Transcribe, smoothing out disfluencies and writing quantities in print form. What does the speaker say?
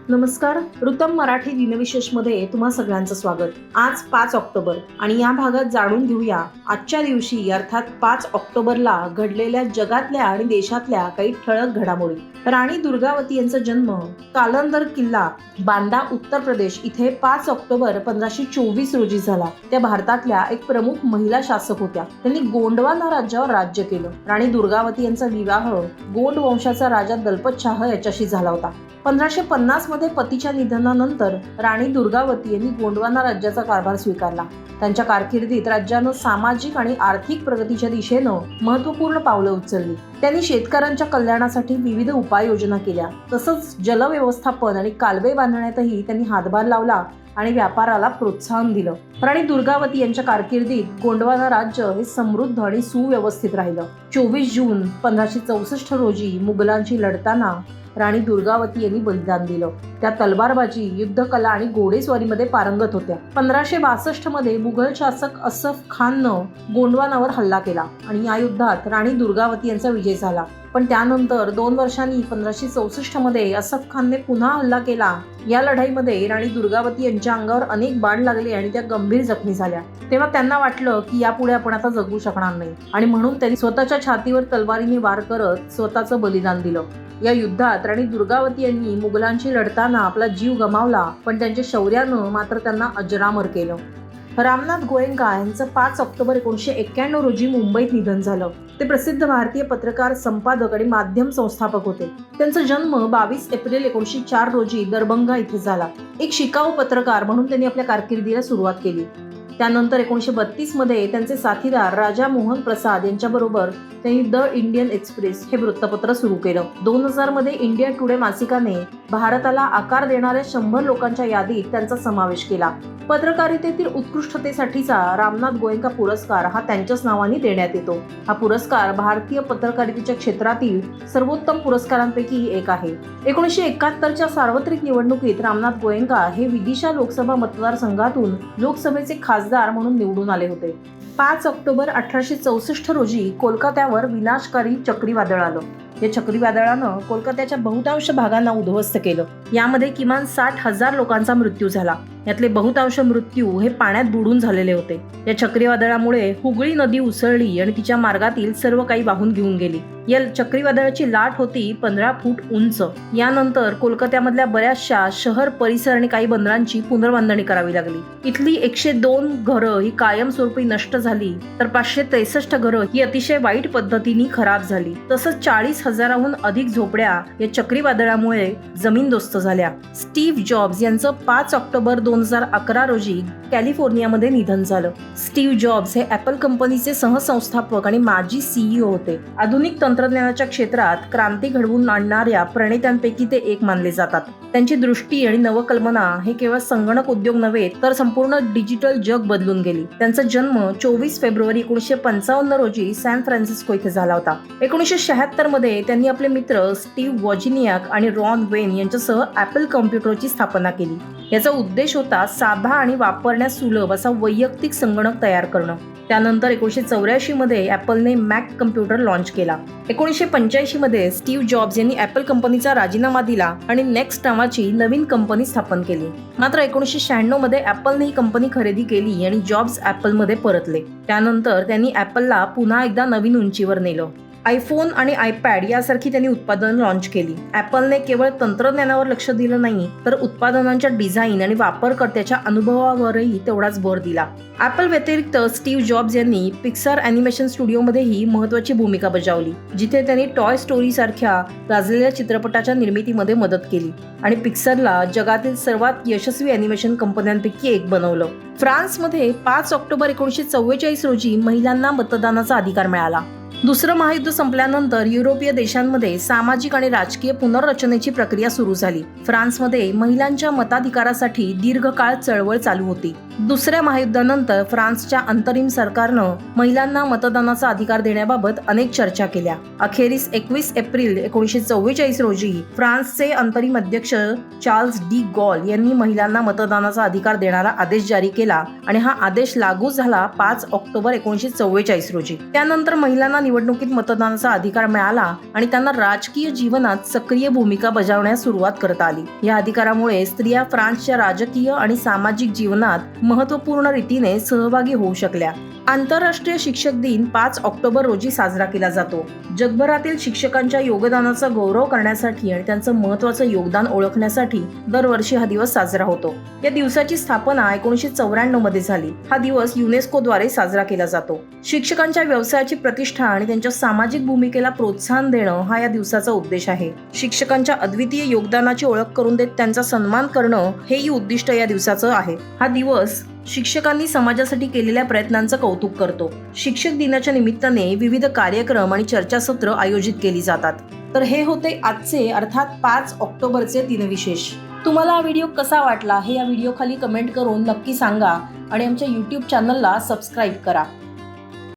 नमस्कार. ऋतम मराठी दिनविशेषमध्ये तुम्हा सगळ्यांचं स्वागत. आज 5 ऑक्टोबर आणि या भागात जाणून घेऊया आजच्या दिवशी अर्थात 5 ऑक्टोबरला घडलेल्या जगातल्या आणि देशातल्या काही ठळक घडामोडी. राणी दुर्गावती यांचा जन्म कालंदर किल्ला बांदा उत्तर प्रदेश इथे 5 ऑक्टोबर 1524 रोजी झाला. त्या भारतातल्या एक प्रमुख महिला शासक होत्या. त्यांनी गोंडवाना राज्यावर राज्य केलं. राणी दुर्गावती यांचा विवाह गोंड वंशाचा राजा दलपत शाह याच्याशी झाला होता. 1550 मध्ये पतीच्या निधनानंतर राणी दुर्गावती यांनी गोंडवाना राज्याचा कारभार स्वीकारला. त्यांच्या कारकिर्दीत राज्यानं सामाजिक आणि आर्थिक प्रगतीच्या दिशेनं महत्त्वपूर्ण पावलं उचलली. त्यांनी शेतकऱ्यांच्या कल्याणासाठी विविध उपाययोजना केल्या. तसंच जलव्यवस्थापन आणि कालवे बांधण्यातही त्यांनी हातभार लावला आणि व्यापाराला प्रोत्साहन दिलं. राणी दुर्गावती यांच्या कारकिर्दीत गोंडवाना राज्य हे समृद्ध आणि सुव्यवस्थित राहिलं. 24 जून 1564 रोजी मुघलांशी लढताना राणी दुर्गावती यांनी बलिदान दिलं. त्या तलवारबाजी, युद्धकला आणि घोडेस्वारीमध्ये पारंगत होत्या. 1562 मध्ये मुघल शासक असफ खाननं गोंडवानावर हल्ला केला आणि या युद्धात राणी दुर्गावती यांचा विजय झाला. पण त्यानंतर 2 वर्षांनी 1564 मध्ये असफ खानने पुन्हा हल्ला केला. या लढाईमध्ये राणी दुर्गावती यांच्या अंगावर अनेक बाण लागले आणि त्या गंभीर जखमी झाल्या. तेव्हा त्यांना वाटलं की यापुढे आपण आता जगू शकणार नाही आणि म्हणून त्यांनी स्वतःच्या छातीवर तलवारीने वार करत स्वतःचं बलिदान दिलं. या युद्धात राणी दुर्गावती यांनी मुघलांशी लढताना आपला जीव गमावला, पण त्यांच्या शौर्यानं मात्र त्यांना अजरामर केलं. रामनाथ गोयंका यांचं 5 ऑक्टोबर 1991 रोजी मुंबईत निधन झालं. ते प्रसिद्ध भारतीय पत्रकार, संपादक आणि माध्यम संस्थापक होते. त्यांचा जन्म 22 एप्रिल 1904 रोजी दरभंगा इथे झाला. एक शिकाऊ पत्रकार म्हणून त्यांनी आपल्या कारकिर्दीला सुरुवात केली. त्यानंतर 1932 मध्ये त्यांचे साथीदार राजा मोहन प्रसाद यांच्याबरोबर त्यांनी द इंडियन एक्सप्रेस हे वृत्तपत्र सुरू केलं. 2000 मध्ये इंडिया टुडे मासिकाने भारताला आकार देणाऱ्या 100 लोकांच्या यादीत त्यांचा समावेश केला. पत्रकारितेतील उत्कृष्टतेसाठीचा रामनाथ गोयंका पुरस्कार हा त्यांच्याच नावाने देण्यात येतो. हा पुरस्कार भारतीय पत्रकारितेच्या क्षेत्रातील सर्वोत्तम पुरस्कारांपैकी एक आहे. 1971च्या सार्वत्रिक निवडणुकीत रामनाथ गोयंका हे विदिशा लोकसभा मतदारसंघातून लोकसभेचे खासदार म्हणून निवडून आले होते. 5 ऑक्टोबर 1864 रोजी कोलकात्यावर विनाशकारी चक्रीवादळ आलं. या चक्रीवादळानं कोलकात्याच्या बहुतांश भागांना उद्ध्वस्त केलं. यामध्ये किमान 60,000 लोकांचा मृत्यू झाला. यातले बहुतांश मृत्यू हे पाण्यात बुडून झालेले होते. या चक्रीवादळामुळे हुगळी नदी उसळली आणि तिच्या मार्गातील सर्व काही वाहून घेऊन गेली. या चक्रीवादळाची लाट होती 15 फूट उंच. यानंतर कोलकात्यामधल्या बऱ्याचशा शहर परिसर आणि काही बंदरांची पुनर्बांधणी करावी लागली. इथली 102 घरं ही कायमस्वरूपी नष्ट झाली, तर 563 घरं ही अतिशय वाईट पद्धतीने खराब झाली. तसंच 40,000हून अधिक झोपड्या या चक्रीवादळामुळे जमीनदोस्त झाल्या. स्टीव्ह जॉब्स यांचं 5 ऑक्टोबर 2011 रोजी कॅलिफोर्नियामध्ये निधन झालं. स्टीव्ह जॉब्स हे ॲपल कंपनीचे सहसंस्थापक आणि माजी CEO होते. आधुनिक तंत्रज्ञानाच्या क्षेत्रात क्रांती घडवून आणणाऱ्या प्रणेत्यांपैकी ते एक मानले जातात. त्यांची दृष्टी आणि नवकल्पना हे केवळ संगणक उद्योग नव्हे, तर संपूर्ण डिजिटल जग बदलून गेली. त्यांचा जन्म 24 फेब्रुवारी 1955 रोजी सॅन फ्रान्सिस्को इथे झाला होता. 1976 मध्ये त्यांनी आपले मित्र स्टीव्ह वॉजिनियाक आणि रॉन वेन यांच्यासह ॲपल कॉम्प्युटरची स्थापना केली. याचा उद्देश होता साधा आणि वापरण्यास सुलभ असा वैयक्तिक संगणक तयार करणं. त्यानंतर 1984 मध्ये ॲपलने मॅक कम्प्युटर लॉन्च केला. 1985 मध्ये स्टीव्ह जॉब्स यांनी ॲपल कंपनीचा राजीनामा दिला आणि नेक्स्ट नावाची नवीन कंपनी स्थापन केली. मात्र 1996 मध्ये ॲपलने ही कंपनी खरेदी केली आणि जॉब्स ॲपलमध्ये परतले. त्यानंतर त्यांनी ॲपलला पुन्हा एकदा नवीन उंचीवर नेलं. आयफोन आणि आयपॅड यासारखी त्यांनी उत्पादनं लॉन्च केली. ॲपलने केवळ तंत्रज्ञानावर लक्ष दिलं नाही, तर उत्पादनांच्या डिझाईन आणि वापरकर्त्याच्या अनुभवावरही तेवढाच भर दिला. ॲपल व्यतिरिक्त स्टीव्ह जॉब्स यांनी पिक्सार ॲनिमेशन स्टुडिओमध्येही महत्त्वाची भूमिका बजावली, जिथे त्यांनी टॉय स्टोरी सारख्या गाजलेल्या चित्रपटाच्या निर्मितीमध्ये मदत केली आणि पिक्सारला जगातील सर्वात यशस्वी ॲनिमेशन कंपन्यांपैकी एक बनवलं. फ्रान्समध्ये 5 ऑक्टोबर 1944 रोजी महिलांना मतदानाचा अधिकार मिळाला. दुसरं महायुद्ध संपल्यानंतर युरोपीय देशांमध्ये सामाजिक आणि राजकीय पुनर्रचनेची प्रक्रिया सुरू झाली. फ्रान्समध्ये महिलांच्या मताधिकारासाठी दीर्घकाळ चळवळ चालू होती. दुसऱ्या महायुद्धानंतर फ्रान्सच्या अंतरिम सरकारनं महिलांना मतदानाचा अधिकार देण्याबाबत अनेक चर्चा केल्या. अखेरीस 21 एप्रिल 1944 रोजी फ्रान्सचे अंतरिम अध्यक्ष चार्ल्स डी गॉल यांनी महिलांना मतदानाचा अधिकार देणारा आदेश जारी केला आणि हा आदेश लागू झाला 5 ऑक्टोबर 1944 रोजी. त्यानंतर महिलांना निवडणुकीत मतदानाचा अधिकार मिळाला आणि त्यांना राजकीय जीवनात सक्रिय भूमिका बजावण्यास सुरुवात करता आली. या अधिकारामुळे स्त्रिया फ्रान्सच्या राजकीय आणि सामाजिक जीवनात महत्त्वपूर्ण रीतीने सहभागी होऊ शकल्या. आंतरराष्ट्रीय शिक्षक दिन 5 ऑक्टोबर रोजी साजरा केला जातो. जगभरातील शिक्षकांच्या योगदानाचा गौरव करण्यासाठी आणि त्यांचं महत्त्वाचं योगदान ओळखण्यासाठी दरवर्षी हा दिवस साजरा होतो. या दिवसाची स्थापना 1994 मध्ये झाली. हा दिवस युनेस्कोद्वारे साजरा केला जातो. शिक्षकांच्या व्यवसायाची प्रतिष्ठा आणि त्यांच्या सामाजिक भूमिकेला प्रोत्साहन देणं हा या दिवसाचा उद्देश आहे. शिक्षकांच्या अद्वितीय योगदानाची ओळख करून देत त्यांचा सन्मान करणं हेही उद्दिष्ट या दिवसाचं आहे. हा दिवस शिक्षकांनी समाजासाठी केलेल्या प्रयत्नांचं कौतुक करतो. शिक्षक दिनाच्या निमित्ताने विविध कार्यक्रम आणि चर्चासत्र आयोजित केली जातात. तर हे होते आजचे अर्थात 5 ऑक्टोबरचे दिनविशेष. तुम्हाला हा व्हिडिओ कसा वाटला हे या व्हिडिओ खाली कमेंट करून नक्की सांगा आणि आमच्या YouTube चॅनलला सबस्क्राईब करा.